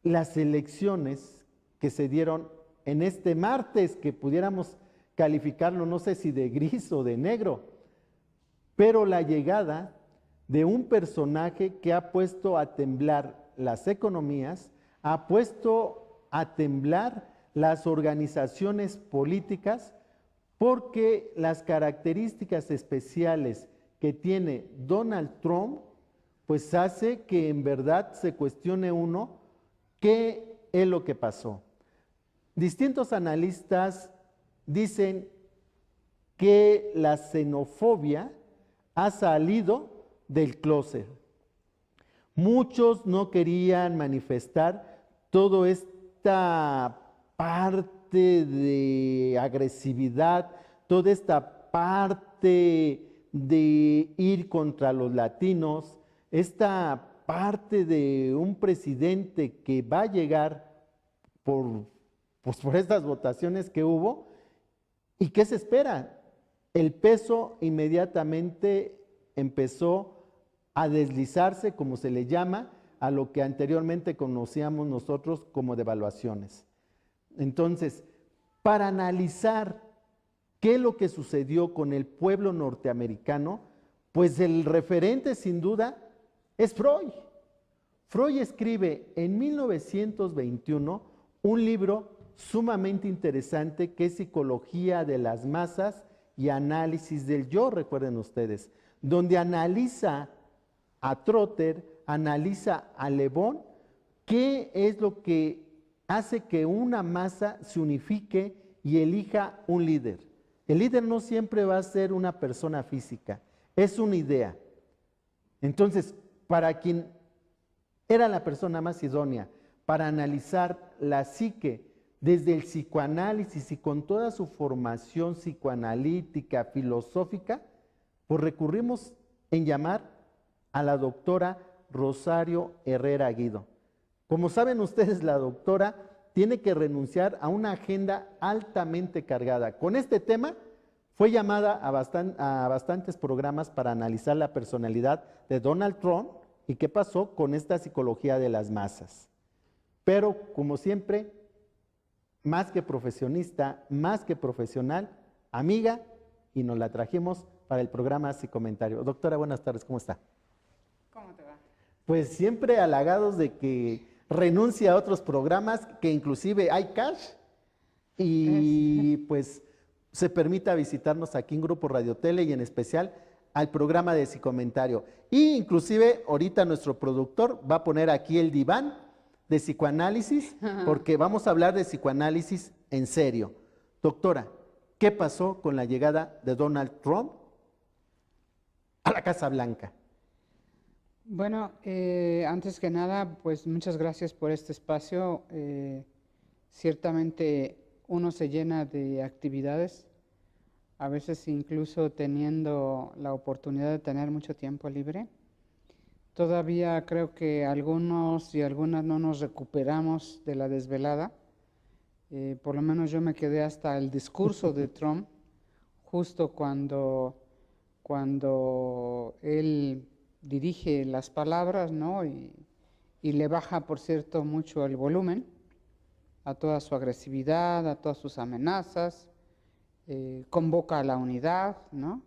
las elecciones que se dieron en este martes, que pudiéramos calificarlo, no sé si de gris o de negro, pero la llegada de un personaje que ha puesto a temblar las economías, ha puesto a temblar las organizaciones políticas, porque las características especiales que tiene Donald Trump, pues hace que en verdad se cuestione uno qué es lo que pasó. Distintos analistas dicen que la xenofobia ha salido del closet. Muchos no querían manifestar toda esta parte de agresividad, toda esta parte de ir contra los latinos, esta parte de un presidente que va a llegar pues por estas votaciones que hubo. ¿Y qué se espera? El peso inmediatamente empezó a deslizarse, como se le llama, a lo que anteriormente conocíamos nosotros como devaluaciones. Entonces, para analizar qué es lo que sucedió con el pueblo norteamericano, pues el referente sin duda es Freud. Freud escribe en 1921 un libro sumamente interesante que es Psicología de las Masas y Análisis del Yo, recuerden ustedes, donde analiza a Trotter, analiza a Le Bon, qué es lo que hace que una masa se unifique y elija un líder. El líder no siempre va a ser una persona física, es una idea. Entonces, para quien era la persona más idónea para analizar la psique desde el psicoanálisis y con toda su formación psicoanalítica, filosófica, pues recurrimos en llamar a la doctora Rosario Herrera Guido. Como saben ustedes, la doctora tiene que renunciar a una agenda altamente cargada. Con este tema fue llamada a bastantes programas para analizar la personalidad de Donald Trump y qué pasó con esta psicología de las masas. Pero, como siempre, más que profesionista, más que profesional, amiga, y nos la trajimos para el programa Psicomentario. Doctora, buenas tardes, ¿cómo está? ¿Cómo te va? Pues siempre halagados de que renuncia a otros programas, que inclusive hay cash, y pues se permita visitarnos aquí en Grupo Radio Tele y en especial al programa de Psicomentario. Y inclusive ahorita nuestro productor va a poner aquí el diván de psicoanálisis, porque vamos a hablar de psicoanálisis en serio. Doctora, ¿qué pasó con la llegada de Donald Trump a la Casa Blanca? Bueno, antes que nada, pues muchas gracias por este espacio. Ciertamente uno se llena de actividades, a veces incluso teniendo la oportunidad de tener mucho tiempo libre. Todavía creo que algunos y algunas no nos recuperamos de la desvelada. Por lo menos yo me quedé hasta el discurso de Trump, justo cuando él dirige las palabras, ¿no? Y le baja, por cierto, mucho el volumen a toda su agresividad, a todas sus amenazas, convoca a la unidad, ¿no?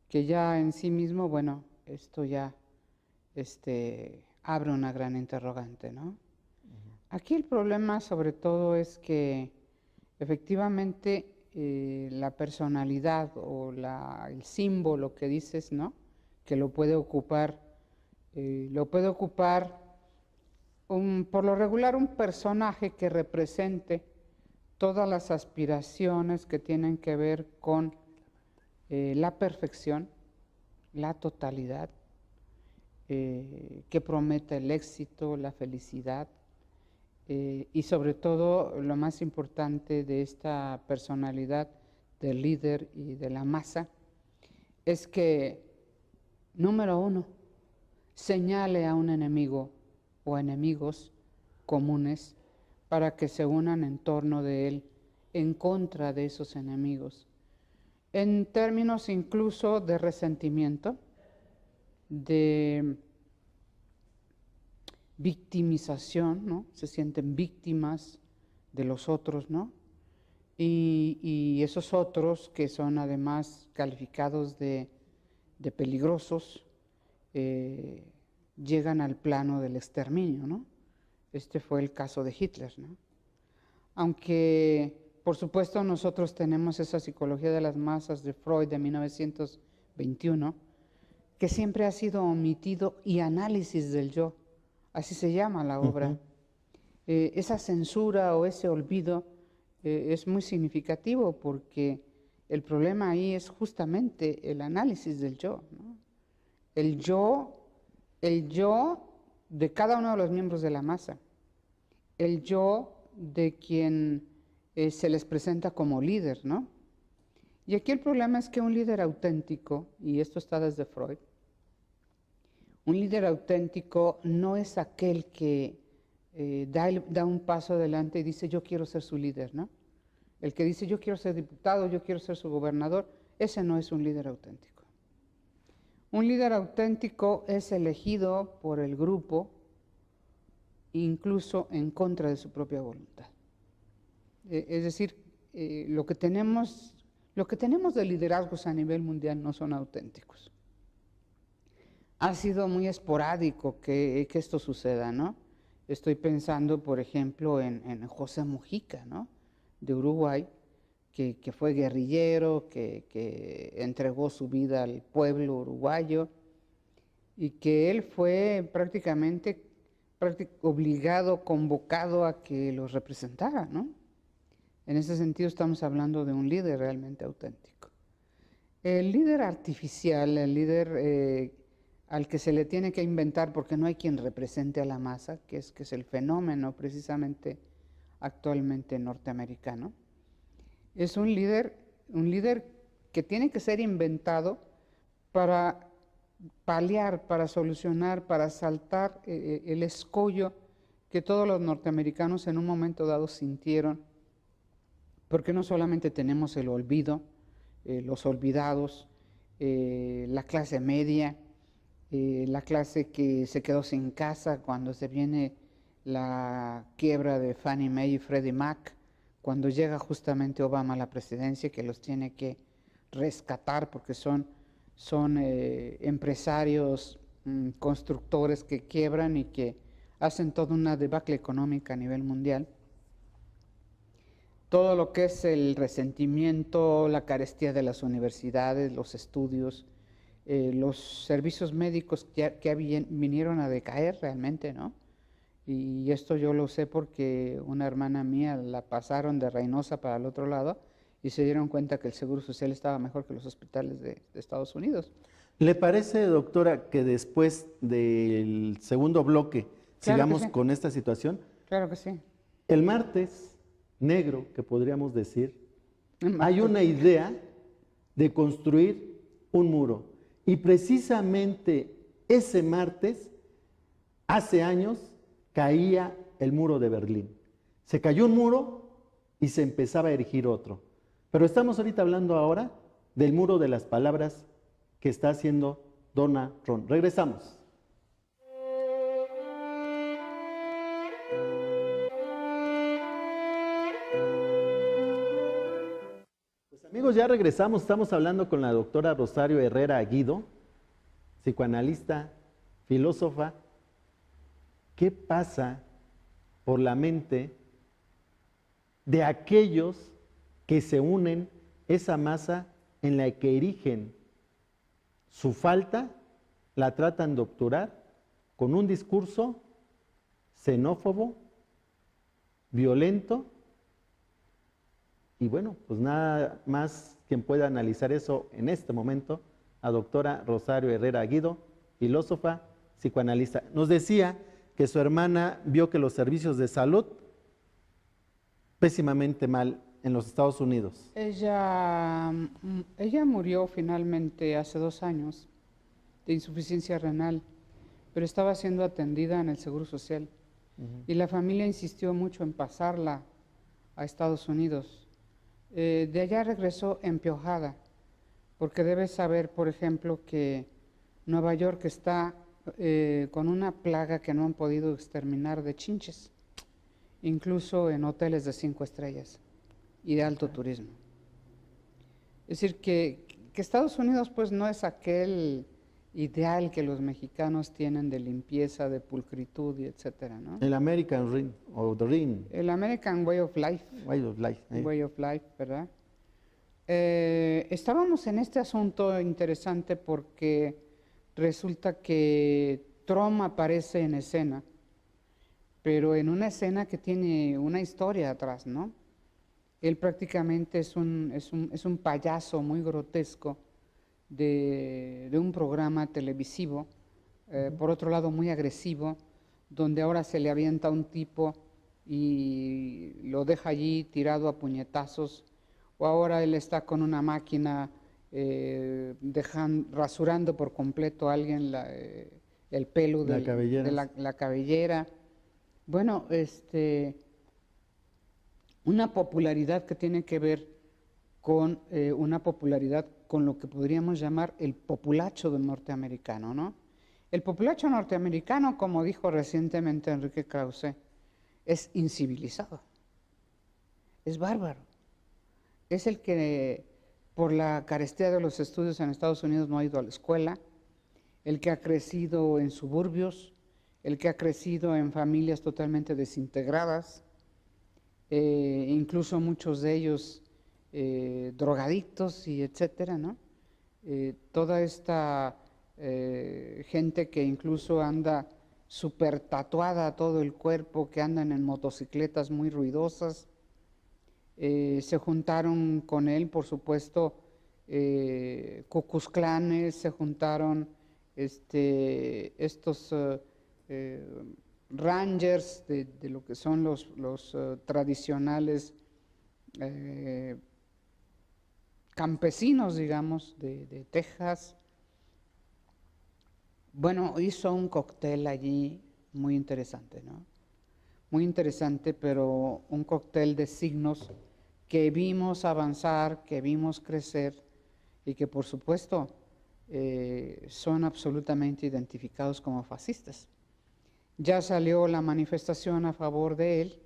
Que ya en sí mismo, bueno, esto ya abre una gran interrogante, ¿no? Aquí el problema sobre todo es que efectivamente la personalidad o el símbolo que dices, ¿no? Que lo puede ocupar por lo regular un personaje que represente todas las aspiraciones que tienen que ver con la perfección, la totalidad, que promete el éxito, la felicidad, y sobre todo lo más importante de esta personalidad del líder y de la masa es que, número uno, señale a un enemigo o enemigos comunes para que se unan en torno de él en contra de esos enemigos, en términos incluso de resentimiento, de victimización, ¿no? Se sienten víctimas de los otros, ¿no? Y esos otros que son además calificados de peligrosos, llegan al plano del exterminio, ¿no? Este fue el caso de Hitler, ¿no? Aunque, por supuesto, nosotros tenemos esa psicología de las masas de Freud de 1921, que siempre ha sido omitido, y análisis del yo, así se llama la obra. Esa censura o ese olvido es muy significativo, porque el problema ahí es justamente el análisis del yo, ¿no? El yo de cada uno de los miembros de la masa, el yo de quien se les presenta como líder, ¿no? Y aquí el problema es que un líder auténtico, y esto está desde Freud, un líder auténtico no es aquel que da un paso adelante y dice yo quiero ser su líder, ¿no? El que dice yo quiero ser diputado, yo quiero ser su gobernador, ese no es un líder auténtico. Un líder auténtico es elegido por el grupo, incluso en contra de su propia voluntad. Es decir, lo que tenemos de liderazgos a nivel mundial no son auténticos. Ha sido muy esporádico que esto suceda, ¿no? Estoy pensando, por ejemplo, en José Mujica, ¿no? De Uruguay, que fue guerrillero, que entregó su vida al pueblo uruguayo, y que él fue prácticamente obligado, convocado a que los representara, ¿no? En ese sentido estamos hablando de un líder realmente auténtico. El líder artificial, el líder al que se le tiene que inventar porque no hay quien represente a la masa, que es el fenómeno precisamente actualmente norteamericano, es un líder que tiene que ser inventado para paliar, para solucionar, para saltar el escollo que todos los norteamericanos en un momento dado sintieron, porque no solamente tenemos el olvido, los olvidados, la clase media, la clase que se quedó sin casa cuando se viene la quiebra de Fannie Mae y Freddie Mac, cuando llega justamente Obama a la presidencia, que los tiene que rescatar porque son empresarios, constructores que quiebran y que hacen toda una debacle económica a nivel mundial. Todo lo que es el resentimiento, la carestía de las universidades, los estudios, los servicios médicos que vinieron a decaer realmente, ¿no? Y esto yo lo sé porque una hermana mía la pasaron de Reynosa para el otro lado y se dieron cuenta que el Seguro Social estaba mejor que los hospitales de Estados Unidos. ¿Le parece, doctora, que después del segundo bloque sigamos con esta situación? Claro que sí. El martes negro, que podríamos decir, hay una idea de construir un muro. Y precisamente ese martes, hace años, caía el muro de Berlín. Se cayó un muro y se empezaba a erigir otro. Pero estamos ahorita hablando ahora del muro de las palabras que está haciendo Donald Trump. Regresamos. Pues amigos, ya regresamos. Estamos hablando con la doctora Rosario Herrera Aguido, psicoanalista, filósofa. ¿Qué pasa por la mente de aquellos que se unen esa masa en la que erigen su falta, la tratan de obturar con un discurso xenófobo, violento? Y bueno, pues nada más quien pueda analizar eso en este momento, a doctora Rosario Herrera Aguido, filósofa, psicoanalista. Nos decía que su hermana vio que los servicios de salud pésimamente mal en los Estados Unidos. Ella murió finalmente hace 2 años de insuficiencia renal, pero estaba siendo atendida en el Seguro Social. Y la familia insistió mucho en pasarla a Estados Unidos. De allá regresó empiojada, porque debes saber, por ejemplo, que Nueva York está con una plaga que no han podido exterminar de chinches, incluso en hoteles de 5 estrellas y de alto turismo. Es decir, que Estados Unidos pues no es aquel ideal que los mexicanos tienen de limpieza, de pulcritud y etcétera, ¿no? El American Ring, o The Ring, El American Way of Life, Way of Life. Way of Life, ¿verdad? Estábamos en este asunto interesante porque resulta que Trump aparece en escena, pero en una escena que tiene una historia atrás, ¿no? Él prácticamente es un payaso muy grotesco de un programa televisivo, por otro lado muy agresivo, donde ahora se le avienta a un tipo y lo deja allí tirado a puñetazos, o ahora él está con una máquina rasurando por completo a alguien el pelo de la cabellera. Bueno, una popularidad que tiene que ver con una popularidad con lo que podríamos llamar el populacho del norteamericano, ¿no? El populacho norteamericano, como dijo recientemente Enrique Krause, es incivilizado, es bárbaro. Es el que por la carestía de los estudios en Estados Unidos no ha ido a la escuela, el que ha crecido en suburbios, el que ha crecido en familias totalmente desintegradas, incluso muchos de ellos drogadictos y etcétera, ¿no? Toda esta gente que incluso anda súper tatuada a todo el cuerpo, que andan en motocicletas muy ruidosas, se juntaron con él, por supuesto, Ku Klux Klanes, se juntaron estos Rangers de lo que son los tradicionales campesinos, digamos, de Texas. Bueno, hizo un cóctel allí muy interesante, ¿no? Muy interesante, pero un cóctel de signos que vimos avanzar, que vimos crecer y que por supuesto son absolutamente identificados como fascistas. Ya salió la manifestación a favor de él,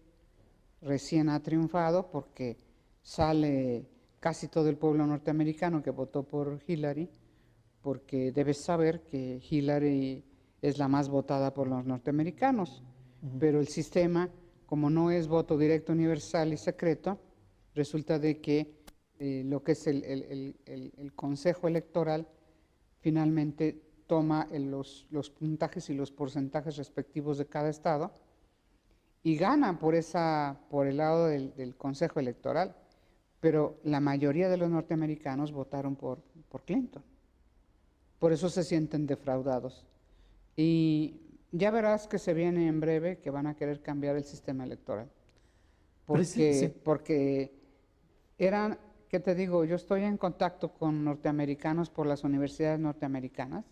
recién ha triunfado porque sale casi todo el pueblo norteamericano que votó por Hillary, porque debes saber que Hillary es la más votada por los norteamericanos, pero el sistema, como no es voto directo, universal y secreto, resulta de que lo que es el Consejo Electoral finalmente toma los puntajes y los porcentajes respectivos de cada estado y gana por el lado del Consejo Electoral, pero la mayoría de los norteamericanos votaron por Clinton. Por eso se sienten defraudados. Y ya verás que se viene en breve que van a querer cambiar el sistema electoral. Porque eran, ¿qué te digo? Yo estoy en contacto con norteamericanos por las universidades norteamericanas.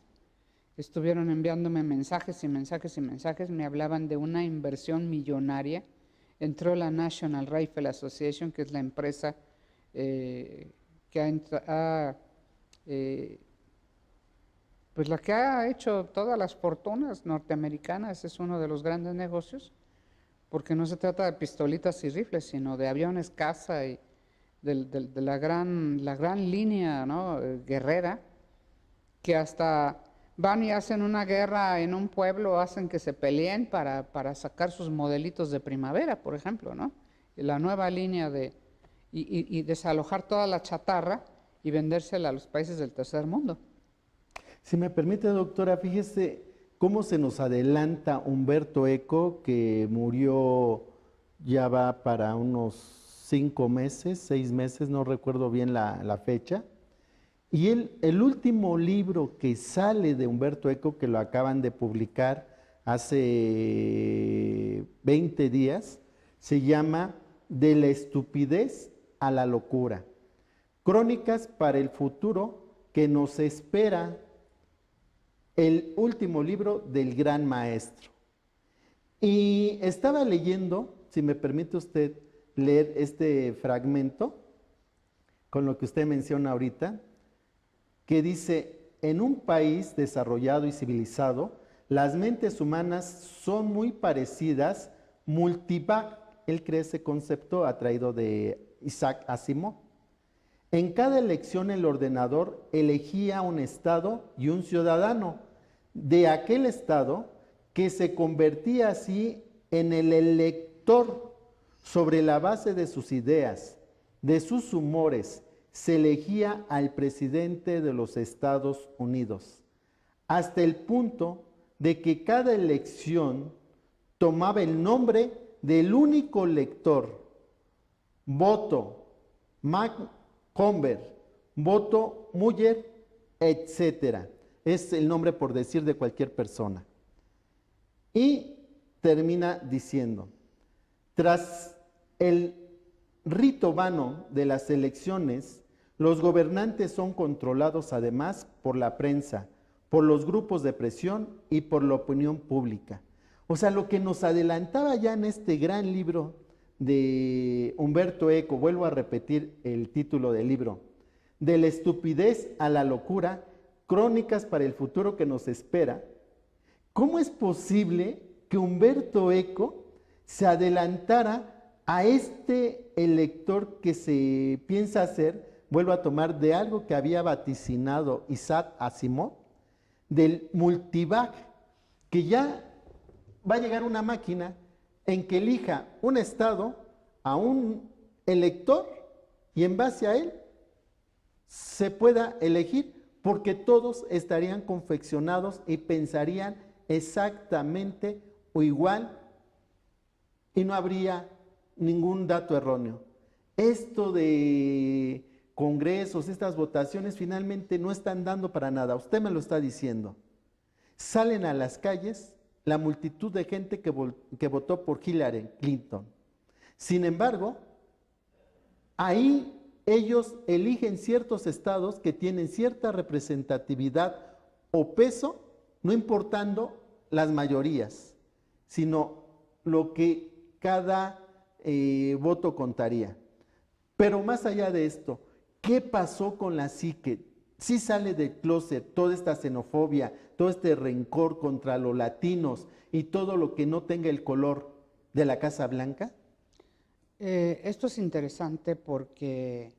Estuvieron enviándome mensajes y mensajes y mensajes. Me hablaban de una inversión millonaria. Entró la National Rifle Association, que es la empresa pues la que ha hecho todas las fortunas norteamericanas, es uno de los grandes negocios, porque no se trata de pistolitas y rifles, sino de aviones caza y de la gran línea, ¿no?, guerrera, que hasta van y hacen una guerra en un pueblo, hacen que se peleen para sacar sus modelitos de primavera, por ejemplo, ¿no? La nueva línea y desalojar toda la chatarra y vendérsela a los países del tercer mundo. Si me permite, doctora, fíjese cómo se nos adelanta Humberto Eco, que murió ya va para unos 5 meses, 6 meses, no recuerdo bien la fecha. Y el último libro que sale de Humberto Eco, que lo acaban de publicar hace 20 días, se llama De la estupidez a la locura. Crónicas para el futuro que nos espera, el último libro del gran maestro. Y estaba leyendo, si me permite usted leer este fragmento, con lo que usted menciona ahorita, que dice: en un país desarrollado y civilizado, las mentes humanas son muy parecidas, multivac, él cree ese concepto atraído de Isaac Asimov. En cada elección el ordenador elegía un estado y un ciudadano de aquel estado que se convertía así en el elector sobre la base de sus ideas, de sus humores. Se elegía al presidente de los Estados Unidos, hasta el punto de que cada elección tomaba el nombre del único lector. Voto Macomber, voto Muller, etc. Es el nombre por decir de cualquier persona. Y termina diciendo, tras el rito vano de las elecciones, los gobernantes son controlados además por la prensa, por los grupos de presión y por la opinión pública. O sea, lo que nos adelantaba ya en este gran libro de Humberto Eco, vuelvo a repetir el título del libro, de la estupidez a la locura, crónicas para el futuro que nos espera. ¿Cómo es posible que Humberto Eco se adelantara a este elector que se piensa hacer, vuelvo a tomar de algo que había vaticinado Isaac Asimov, del multivac, que ya va a llegar una máquina en que elija un estado a un elector y en base a él se pueda elegir, porque todos estarían confeccionados y pensarían exactamente o igual y no habría ningún dato erróneo. Esto de congresos, estas votaciones finalmente no están dando para nada, usted me lo está diciendo. Salen a las calles la multitud de gente que votó por Hillary Clinton. Sin embargo, ahí ellos eligen ciertos estados que tienen cierta representatividad o peso, no importando las mayorías, sino lo que cada voto contaría. Pero más allá de esto, ¿qué pasó con la psique? Sí sale del closet toda esta xenofobia, todo este rencor contra los latinos y todo lo que no tenga el color de la Casa Blanca. Esto es interesante porque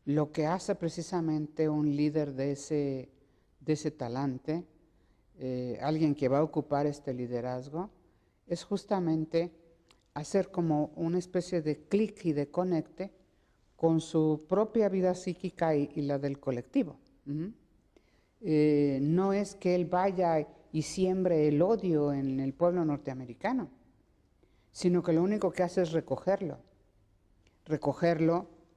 lo que hace precisamente un líder de ese talante, alguien que va a ocupar este liderazgo, es justamente hacer como una especie de clic y de conecte con su propia vida psíquica y la del colectivo. No es que él vaya y siembre el odio en el pueblo norteamericano, sino que lo único que hace es recogerlo,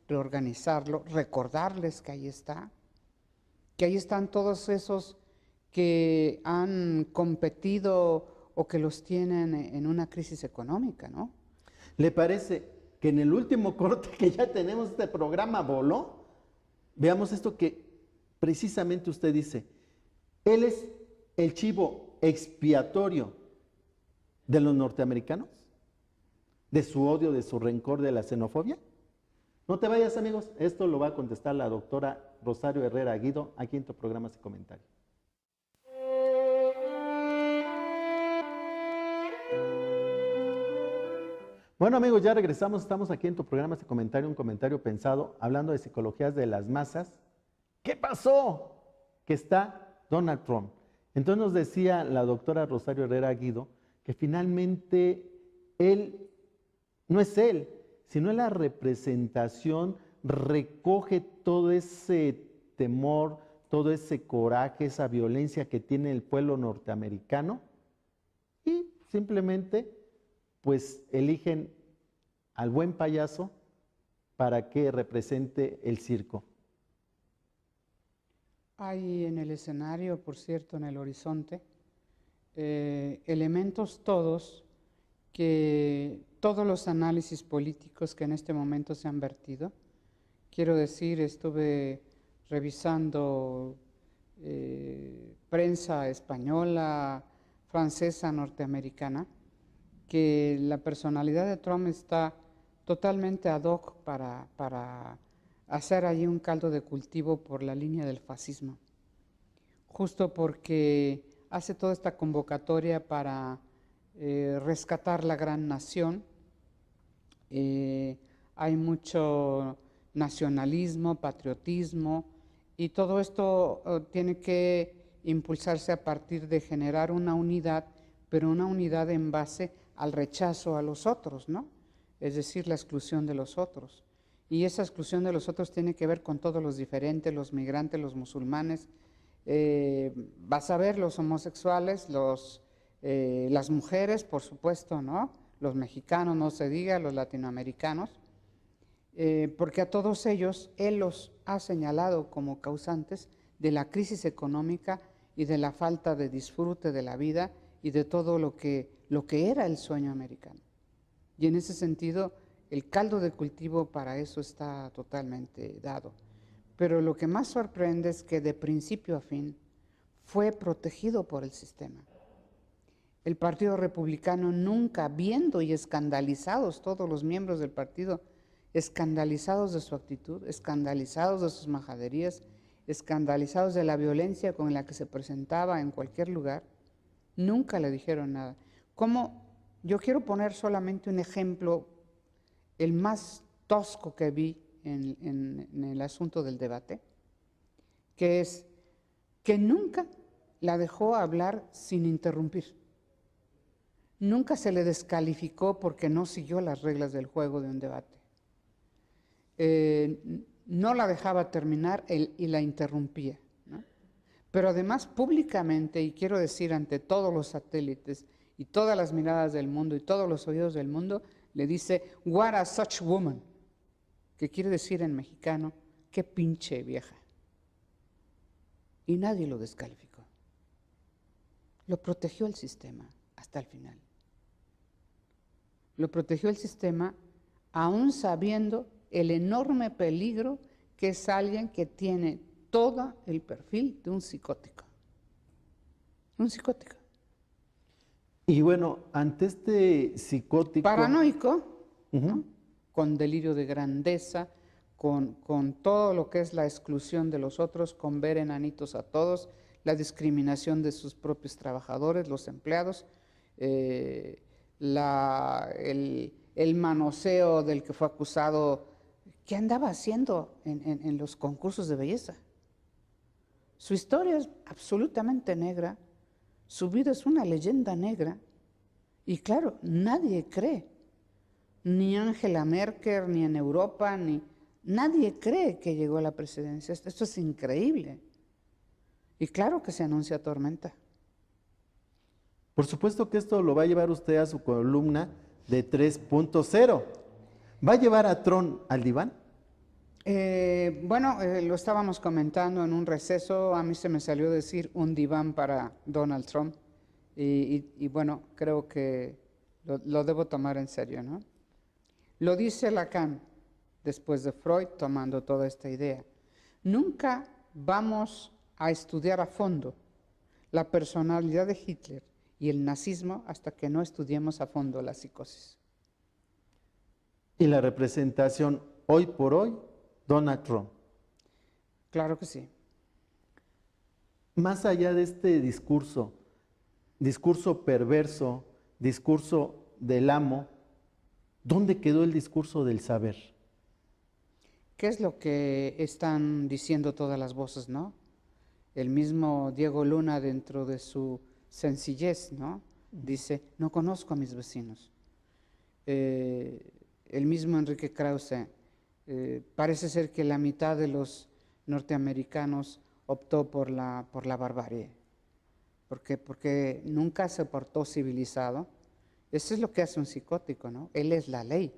reorganizarlo, recordarles que ahí está, que ahí están todos esos que han competido o que los tienen en una crisis económica, ¿no? ¿Le parece que en el último corte que ya tenemos este programa voló? Veamos esto que precisamente usted dice, él es el chivo expiatorio de los norteamericanos, de su odio, de su rencor, de la xenofobia. No te vayas, amigos, esto lo va a contestar la doctora Rosario Herrera Guido aquí en tu programa y comentario. Bueno, amigos, ya regresamos, estamos aquí en tu programa y comentario, un comentario pensado, hablando de psicologías de las masas. ¿Qué pasó? Que está Donald Trump. Entonces nos decía la doctora Rosario Herrera Guido que finalmente él, no es él, sino la representación, recoge todo ese temor, todo ese coraje, esa violencia que tiene el pueblo norteamericano y simplemente pues eligen al buen payaso para que represente el circo. Hay en el escenario, por cierto, en el horizonte, elementos todos todos los análisis políticos que en este momento se han vertido. Quiero decir, estuve revisando prensa española, francesa, norteamericana, que la personalidad de Trump está totalmente ad hoc para hacer allí un caldo de cultivo por la línea del fascismo. Justo porque hace toda esta convocatoria para rescatar la gran nación. Hay mucho nacionalismo, patriotismo, y todo esto tiene que impulsarse a partir de generar una unidad, pero una unidad en base al rechazo a los otros, ¿no? Es decir, la exclusión de los otros. Y esa exclusión de los otros tiene que ver con todos los diferentes, los migrantes, los musulmanes, vas a ver los homosexuales, las mujeres, por supuesto, ¿no? Los mexicanos, no se diga, los latinoamericanos, porque a todos ellos él los ha señalado como causantes de la crisis económica y de la falta de disfrute de la vida y de todo lo que era el sueño americano. Y en ese sentido, el caldo de cultivo para eso está totalmente dado. Pero lo que más sorprende es que de principio a fin fue protegido por el sistema. El Partido Republicano nunca, viendo y escandalizados todos los miembros del partido, escandalizados de su actitud, escandalizados de sus majaderías, escandalizados de la violencia con la que se presentaba en cualquier lugar, nunca le dijeron nada. Como yo quiero poner solamente un ejemplo, el más tosco que vi en el asunto del debate, que es que nunca la dejó hablar sin interrumpir. Nunca se le descalificó porque no siguió las reglas del juego de un debate. No la dejaba terminar y la interrumpía, ¿no? Pero además públicamente, y quiero decir ante todos los satélites y todas las miradas del mundo y todos los oídos del mundo, le dice, what a such woman, que quiere decir en mexicano, qué pinche vieja. Y nadie lo descalificó. Lo protegió el sistema hasta el final. Lo protegió el sistema aún sabiendo el enorme peligro que es alguien que tiene todo el perfil de un psicótico. Un psicótico. Y bueno, ante este psicótico... Paranoico, ¿no? Con delirio de grandeza, con todo lo que es la exclusión de los otros, con ver enanitos a todos, la discriminación de sus propios trabajadores, los empleados, el manoseo del que fue acusado, ¿qué andaba haciendo en los concursos de belleza? Su historia es absolutamente negra, su vida es una leyenda negra, y claro, nadie cree, ni Angela Merkel, ni en Europa, nadie cree que llegó a la presidencia. Esto es increíble. Y claro que se anuncia tormenta. Por supuesto que esto lo va a llevar usted a su columna de 3.0. ¿Va a llevar a Trump al diván? Lo estábamos comentando en un receso, a mí se me salió decir un diván para Donald Trump, y bueno, creo que lo debo tomar en serio, ¿no? Lo dice Lacan, después de Freud, tomando toda esta idea. Nunca vamos a estudiar a fondo la personalidad de Hitler y el nazismo hasta que no estudiemos a fondo la psicosis. Y la representación hoy por hoy, Donald Trump. Claro que sí. Más allá de este discurso perverso, discurso del amo, ¿dónde quedó el discurso del saber? ¿Qué es lo que están diciendo todas las voces, no? El mismo Diego Luna, dentro de su sencillez, ¿no? Dice, no conozco a mis vecinos. El mismo Enrique Krause, parece ser que la mitad de los norteamericanos optó por la barbarie. Porque nunca se portó civilizado. Eso es lo que hace un psicótico, ¿no? Él es la ley.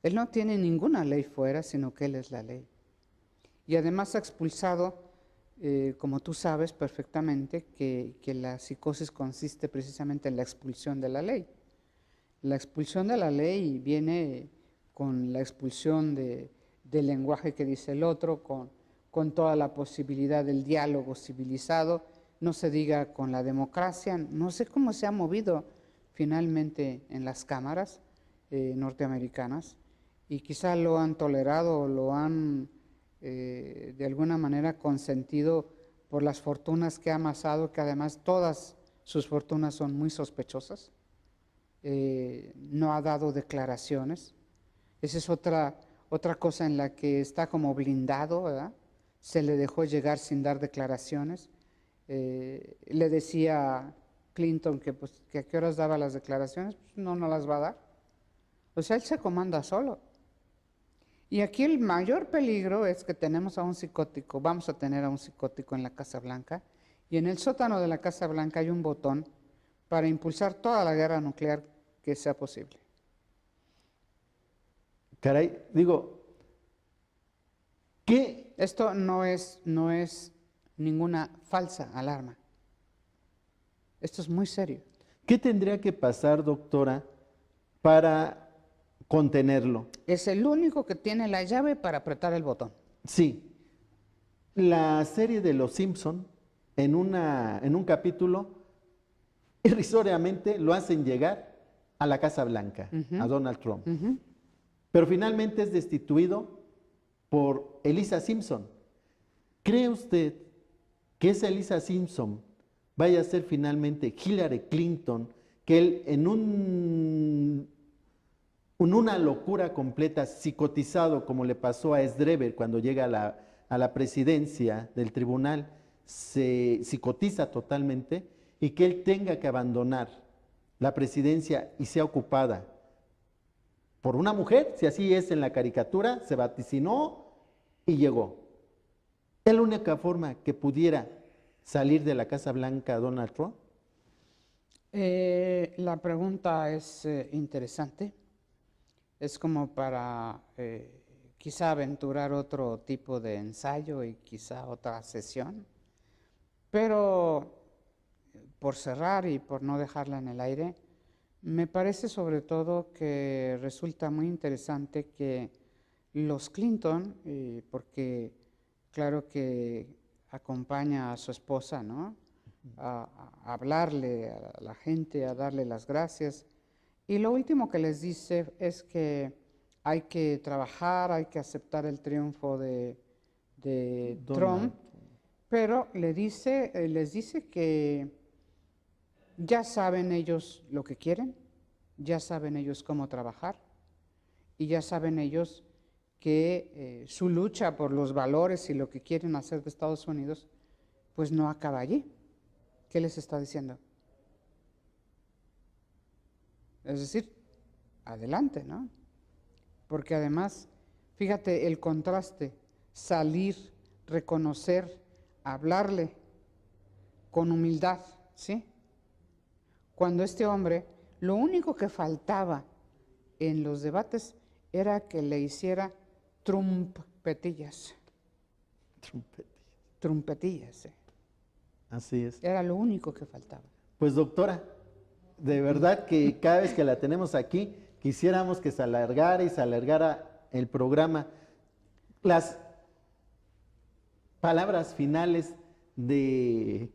Él no tiene ninguna ley fuera, sino que él es la ley. Y además ha expulsado, como tú sabes perfectamente, que la psicosis consiste precisamente en la expulsión de la ley. La expulsión de la ley viene con la expulsión del lenguaje que dice el otro, con toda la posibilidad del diálogo civilizado, no se diga con la democracia. No sé cómo se ha movido finalmente en las cámaras norteamericanas, y quizá lo han tolerado o lo han de alguna manera consentido por las fortunas que ha amasado, que además todas sus fortunas son muy sospechosas, no ha dado declaraciones. Esa es otra cosa en la que está como blindado, ¿verdad? Se le dejó llegar sin dar declaraciones. Le decía Clinton que a qué horas daba las declaraciones, pues no las va a dar. O sea, él se comanda solo. Y aquí el mayor peligro es que tenemos a un psicótico, vamos a tener a un psicótico en la Casa Blanca, y en el sótano de la Casa Blanca hay un botón para impulsar toda la guerra nuclear que sea posible. Caray, digo, ¿qué? Esto no es ninguna falsa alarma. Esto es muy serio. ¿Qué tendría que pasar, doctora, para contenerlo? Es el único que tiene la llave para apretar el botón. Sí. La serie de Los Simpson, en un capítulo, irrisoriamente lo hacen llegar a la Casa Blanca, a Donald Trump. Pero finalmente es destituido por Elisa Simpson. ¿Cree usted que esa Elisa Simpson vaya a ser finalmente Hillary Clinton, que él en una locura completa, psicotizado como le pasó a Sdrever cuando llega a la presidencia del tribunal, se psicotiza totalmente y que él tenga que abandonar la presidencia y sea ocupada por una mujer, si así es en la caricatura, se vaticinó y llegó? ¿Es la única forma que pudiera salir de la Casa Blanca Donald Trump? La pregunta es interesante. Es como para quizá aventurar otro tipo de ensayo y quizá otra sesión. Pero por cerrar y por no dejarla en el aire, me parece sobre todo que resulta muy interesante que los Clinton, porque claro que acompaña a su esposa, ¿no? A hablarle a la gente, a darle las gracias. Y lo último que les dice es que hay que trabajar, hay que aceptar el triunfo de Trump, pero les dice que ya saben ellos lo que quieren, ya saben ellos cómo trabajar y ya saben ellos que su lucha por los valores y lo que quieren hacer de Estados Unidos, pues no acaba allí. ¿Qué les está diciendo? Es decir, adelante, ¿no? Porque además, fíjate el contraste, salir, reconocer, hablarle con humildad, ¿sí? Cuando este hombre, lo único que faltaba en los debates era que le hiciera trumpetillas. Trumpetillas, Así es. Era lo único que faltaba. Pues doctora, de verdad que cada vez que la tenemos aquí, quisiéramos que se alargara y se alargara el programa. Las palabras finales de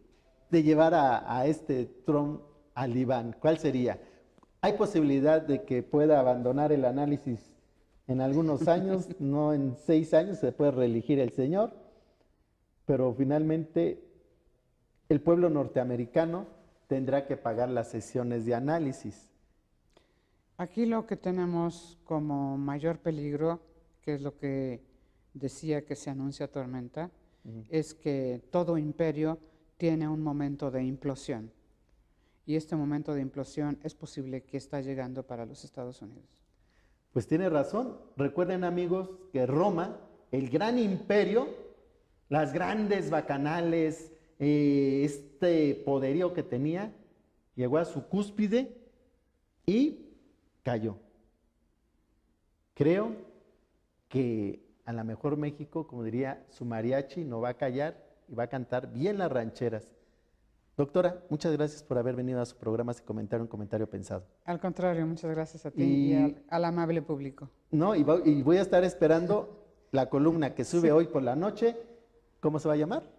llevar a este Trump al diván, ¿cuál sería? ¿Hay posibilidad de que pueda abandonar el análisis en algunos años? No en 6 años, se puede reelegir el señor, pero finalmente el pueblo norteamericano tendrá que pagar las sesiones de análisis. Aquí lo que tenemos como mayor peligro, que es lo que decía que se anuncia tormenta, es que todo imperio tiene un momento de implosión. Y este momento de implosión es posible que está llegando para los Estados Unidos. Pues tiene razón. Recuerden, amigos, que Roma, el gran imperio, las grandes bacanales, este poderío que tenía, llegó a su cúspide y cayó. Creo que a lo mejor México, como diría su mariachi, no va a callar y va a cantar bien las rancheras. Doctora, muchas gracias por haber venido a su programa y comentar un comentario pensado. Al contrario, muchas gracias a ti y al amable público. No, y voy a estar esperando la columna que sube hoy por la noche. ¿Cómo se va a llamar?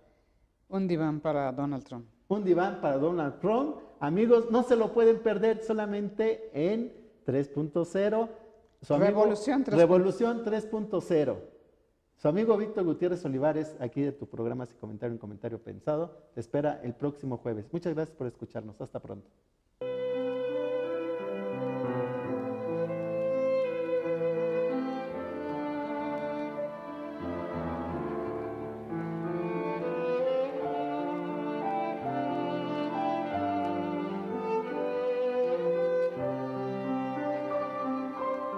Un diván para Donald Trump. Un diván para Donald Trump. Amigos, no se lo pueden perder solamente en 3.0. Revolución 3.0. Revolución 3.0. Su amigo Víctor Gutiérrez Olivares, aquí de tu programa Sin Comentario, un Comentario Pensado, te espera el próximo jueves. Muchas gracias por escucharnos. Hasta pronto.